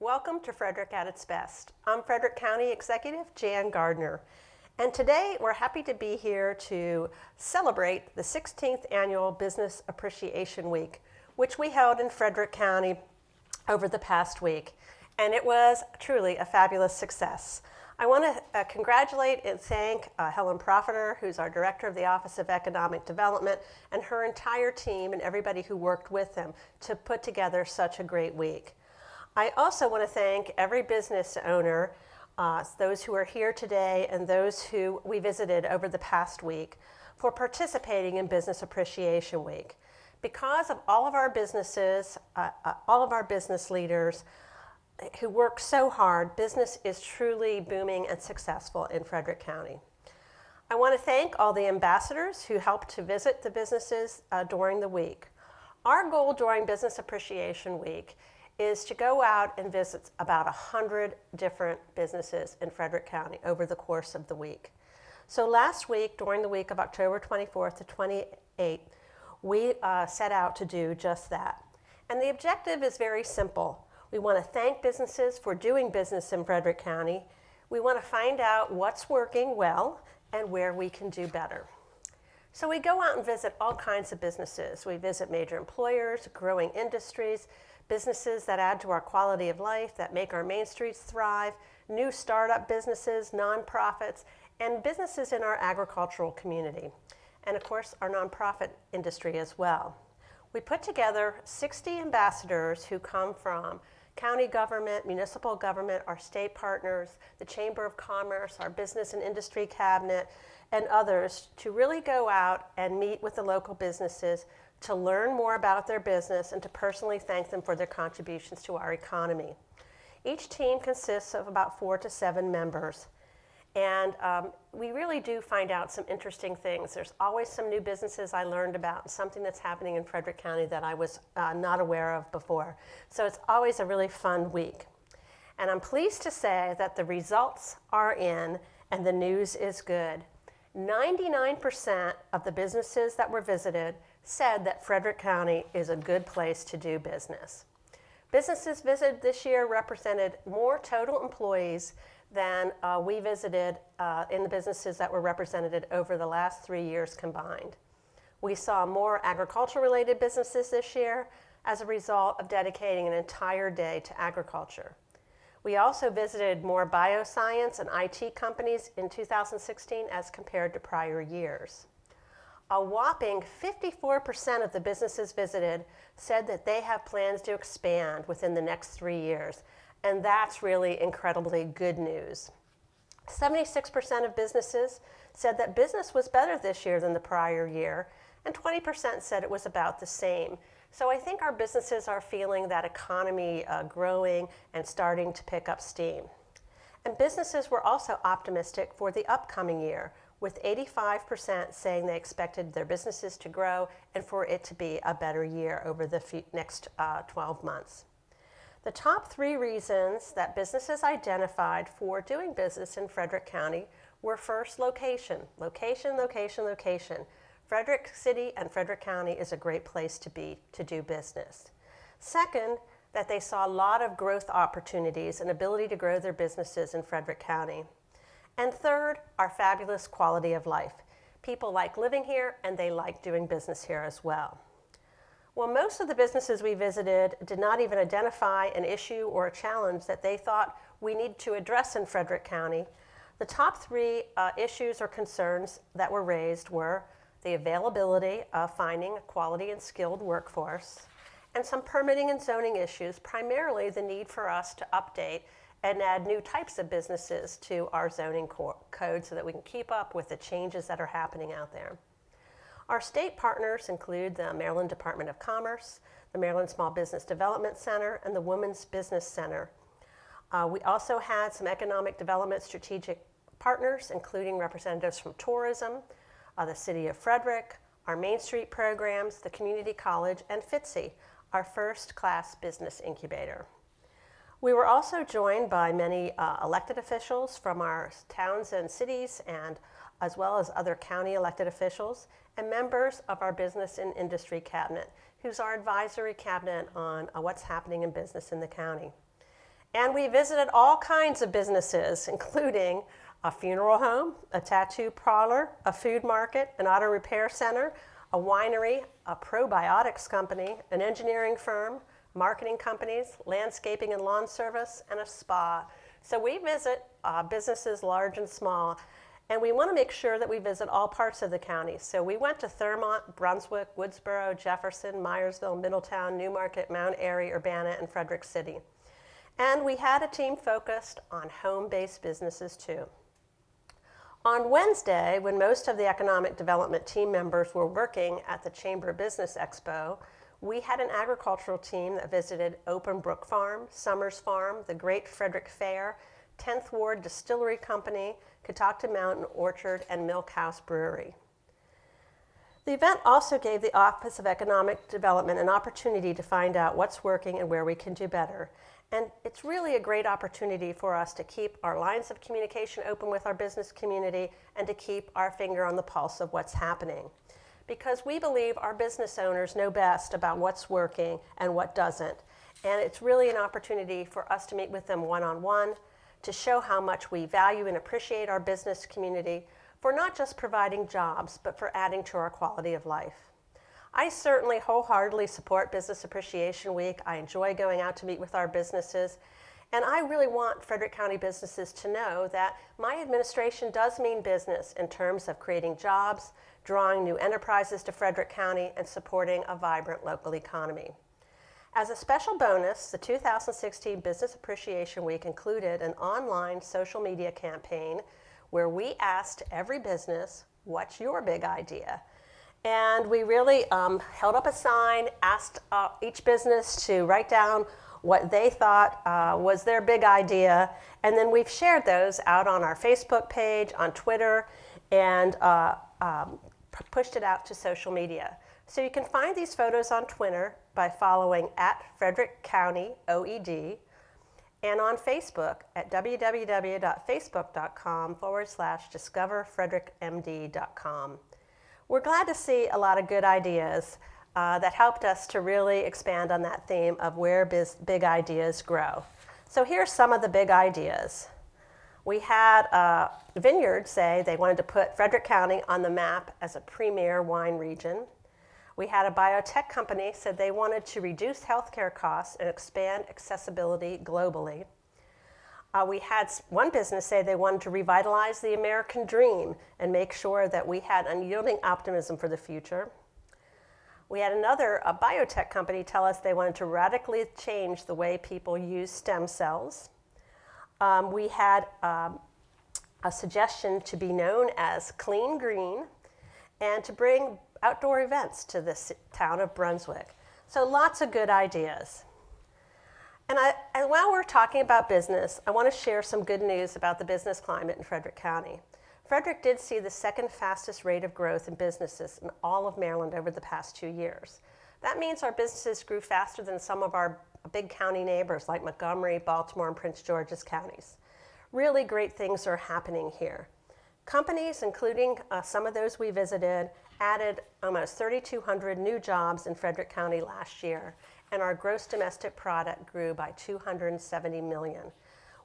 Welcome to Frederick at its best. I'm Frederick County Executive Jan Gardner, and today we're happy to be here to celebrate the 16th Annual Business Appreciation Week, which we held in Frederick County over the past week, and it was truly a fabulous success. I want to congratulate and thank Helen Profiter, who's our Director of the Office of Economic Development, and her entire team and everybody who worked with them to put together such a great week. I also want to thank every business owner, those who are here today and those who we visited over the past week, for participating in Business Appreciation Week. Because of all of our businesses, all of our business leaders who work so hard, business is truly booming and successful in Frederick County. I want to thank all the ambassadors who helped to visit the businesses during the week. Our goal during Business Appreciation Week is to go out and visit about 100 different businesses in Frederick County over the course of the week. So last week, during the week of October 24th to 28th, we set out to do just that. And the objective is very simple. We want to thank businesses for doing business in Frederick County. We want to find out what's working well and where we can do better. So we go out and visit all kinds of businesses. We visit major employers, growing industries, businesses that add to our quality of life, that make our main streets thrive, new startup businesses, nonprofits, and businesses in our agricultural community. And of course, our nonprofit industry as well. We put together 60 ambassadors who come from county government, municipal government, our state partners, the Chamber of Commerce, our business and industry cabinet, and others to really go out and meet with the local businesses to learn more about their business and to personally thank them for their contributions to our economy. Each team consists of about 4 to 7 members. And we really do find out some interesting things. There's always some new businesses I learned about, something that's happening in Frederick County that I was not aware of before. So it's always a really fun week. And I'm pleased to say that the results are in and the news is good. 99% of the businesses that were visited said that Frederick County is a good place to do business. Businesses visited this year represented more total employees than we visited in the businesses that were represented over the last 3 years combined. We saw more agriculture-related businesses this year as a result of dedicating an entire day to agriculture. We also visited more bioscience and IT companies in 2016 as compared to prior years. A whopping 54% of the businesses visited said that they have plans to expand within the next 3 years, and that's really incredibly good news. 76% of businesses said that business was better this year than the prior year, and 20% said it was about the same. So I think our businesses are feeling that economy growing and starting to pick up steam. And businesses were also optimistic for the upcoming year, with 85% saying they expected their businesses to grow and for it to be a better year over the next 12 months. The top 3 reasons that businesses identified for doing business in Frederick County were first, location. Location, location, location. Frederick City and Frederick County is a great place to be to do business. Second, that they saw a lot of growth opportunities and ability to grow their businesses in Frederick County. And third, our fabulous quality of life. People like living here and they like doing business here as well. Well, most of the businesses we visited did not even identify an issue or a challenge that they thought we need to address in Frederick County. The top 3 issues or concerns that were raised were the availability of finding a quality and skilled workforce, and some permitting and zoning issues, primarily the need for us to update and add new types of businesses to our zoning code so that we can keep up with the changes that are happening out there. Our state partners include the Maryland Department of Commerce, the Maryland Small Business Development Center, and the Women's Business Center. We also had some economic development strategic partners, including representatives from tourism, the City of Frederick, our Main Street programs, the Community College, and FTSE, our first-class business incubator. We were also joined by many elected officials from our towns and cities, and as well as other county elected officials, and members of our business and industry cabinet, who's our advisory cabinet on what's happening in business in the county. And we visited all kinds of businesses, including a funeral home, a tattoo parlor, a food market, an auto repair center, a winery, a probiotics company, an engineering firm, marketing companies, landscaping and lawn service, and a spa. So we visit businesses large and small, and we want to make sure that we visit all parts of the county. So we went to Thurmont, Brunswick, Woodsboro, Jefferson, Myersville, Middletown, Newmarket, Mount Airy, Urbana, and Frederick City. And we had a team focused on home-based businesses too. On Wednesday, when most of the economic development team members were working at the Chamber Business Expo, we had an agricultural team that visited Open Brook Farm, Summers Farm, the Great Frederick Fair, 10th Ward Distillery Company, Catoctin Mountain Orchard, and Milk House Brewery. The event also gave the Office of Economic Development an opportunity to find out what's working and where we can do better. And it's really a great opportunity for us to keep our lines of communication open with our business community and to keep our finger on the pulse of what's happening. Because we believe our business owners know best about what's working and what doesn't. And it's really an opportunity for us to meet with them one-on-one, to show how much we value and appreciate our business community for not just providing jobs, but for adding to our quality of life. I certainly wholeheartedly support Business Appreciation Week. I enjoy going out to meet with our businesses. And I really want Frederick County businesses to know that my administration does mean business in terms of creating jobs, drawing new enterprises to Frederick County, and supporting a vibrant local economy. As a special bonus, the 2016 Business Appreciation Week included an online social media campaign where we asked every business, what's your big idea? And we really held up a sign, asked each business to write down what they thought was their big idea, and then we've shared those out on our Facebook page, on Twitter, and pushed it out to social media. So you can find these photos on Twitter by following @FrederickCountyOED, and on Facebook at www.facebook.com/discoverfrederickmd.com. We're glad to see a lot of good ideas that helped us to really expand on that theme of where big ideas grow. So here's some of the big ideas. We had Vineyard say they wanted to put Frederick County on the map as a premier wine region. We had a biotech company said they wanted to reduce healthcare costs and expand accessibility globally. We had one business say they wanted to revitalize the American dream and make sure that we had unyielding optimism for the future. We had a biotech company tell us they wanted to radically change the way people use stem cells. We had a suggestion to be known as Clean Green and to bring outdoor events to the town of Brunswick. So lots of good ideas. And while we're talking about business, I want to share some good news about the business climate in Frederick County. Frederick did see the second fastest rate of growth in businesses in all of Maryland over the past 2 years. That means our businesses grew faster than some of our big county neighbors like Montgomery, Baltimore, and Prince George's counties. Really great things are happening here. Companies, including some of those we visited, added almost 3,200 new jobs in Frederick County last year, and our gross domestic product grew by $270 million.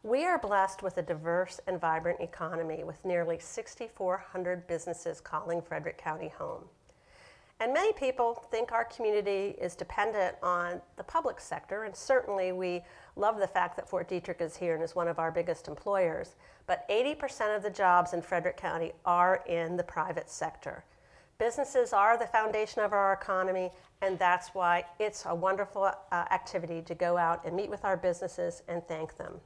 We are blessed with a diverse and vibrant economy with nearly 6,400 businesses calling Frederick County home. And many people think our community is dependent on the public sector, and certainly we love the fact that Fort Detrick is here and is one of our biggest employers, but 80% of the jobs in Frederick County are in the private sector. Businesses are the foundation of our economy, and that's why it's a wonderful activity to go out and meet with our businesses and thank them.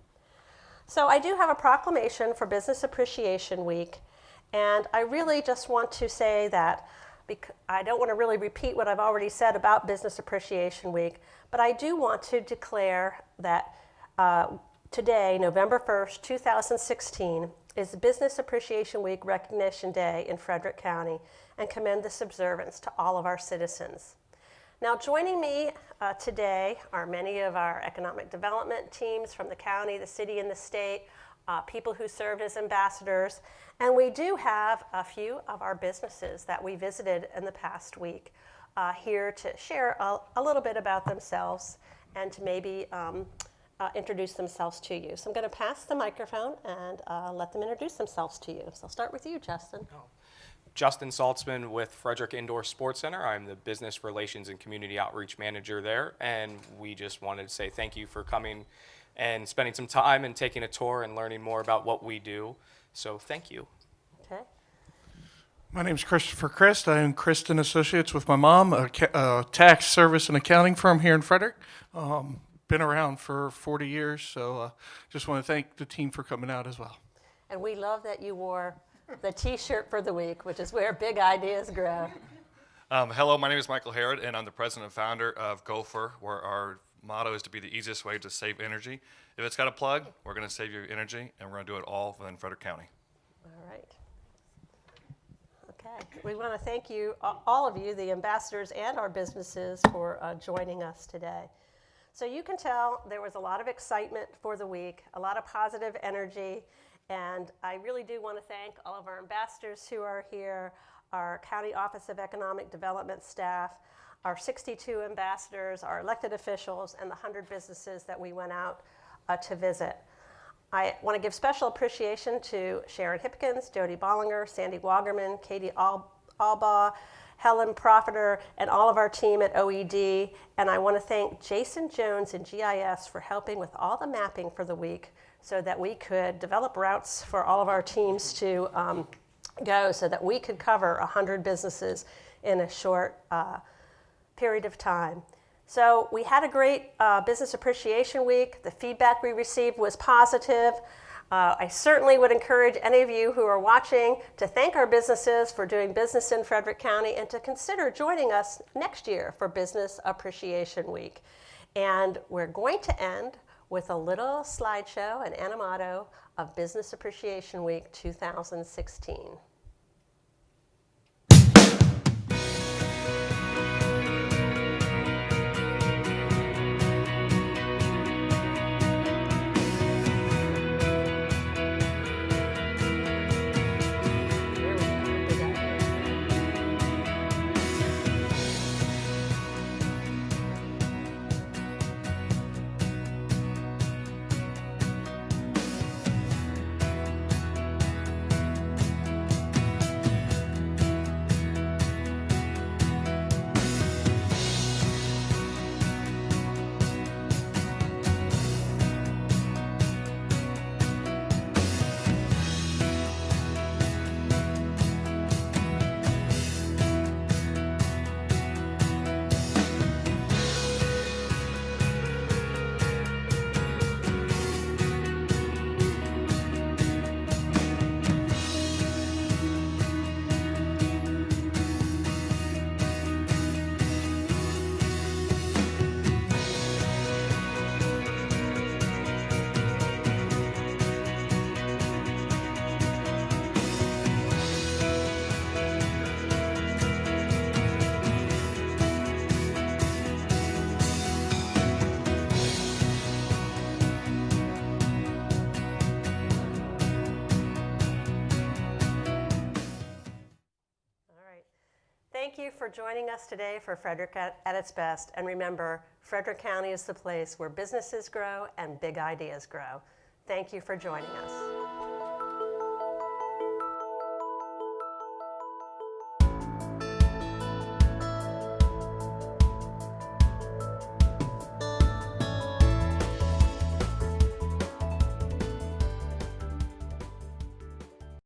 So I do have a proclamation for Business Appreciation Week, and I really just want to say that I don't want to really repeat what I've already said about Business Appreciation Week, but I do want to declare that today, November 1st, 2016, is Business Appreciation Week Recognition Day in Frederick County, and commend this observance to all of our citizens. Now, joining me today are many of our economic development teams from the county, the city, and the state, people who served as ambassadors, and we do have a few of our businesses that we visited in the past week here to share a little bit about themselves and to maybe introduce themselves to you. So I'm going to pass the microphone and let them introduce themselves to you. So I'll start with you, Justin. Justin Saltzman with Frederick Indoor Sports Center. I'm the Business Relations and Community Outreach Manager there, and we just wanted to say thank you for coming and spending some time and taking a tour and learning more about what we do. So thank you. Okay. My name is Christopher Christ. I am Christ and Associates with my mom, a tax service and accounting firm here in Frederick. Been around for 40 years, so just want to thank the team for coming out as well. And we love that you wore the T-shirt for the week, which is where big ideas grow. Hello, my name is Michael Harrod, and I'm the president and founder of Gopher, where our motto is to be the easiest way to save energy. If it's got a plug, we're going to save you energy, and we're going to do it all within Frederick County. All right. Okay. We want to thank you, all of you, the ambassadors and our businesses, for joining us today. So you can tell there was a lot of excitement for the week, a lot of positive energy, and I really do want to thank all of our ambassadors who are here, our County Office of Economic Development staff, our 62 ambassadors, our elected officials, and the 100 businesses that we went out to visit. I want to give special appreciation to Sharon Hipkins, Jody Bollinger, Sandy Wagerman, Katie Albaugh, Helen Profiter, and all of our team at OED. And I want to thank Jason Jones and GIS for helping with all the mapping for the week so that we could develop routes for all of our teams to go so that we could cover 100 businesses in a short period of time. So we had a great Business Appreciation Week. The feedback we received was positive. I certainly would encourage any of you who are watching to thank our businesses for doing business in Frederick County and to consider joining us next year for Business Appreciation Week. And we're going to end with a little slideshow, an animato of Business Appreciation Week 2016. Thank you for joining us today for Frederick at its best. And remember, Frederick County is the place where businesses grow and big ideas grow. Thank you for joining us.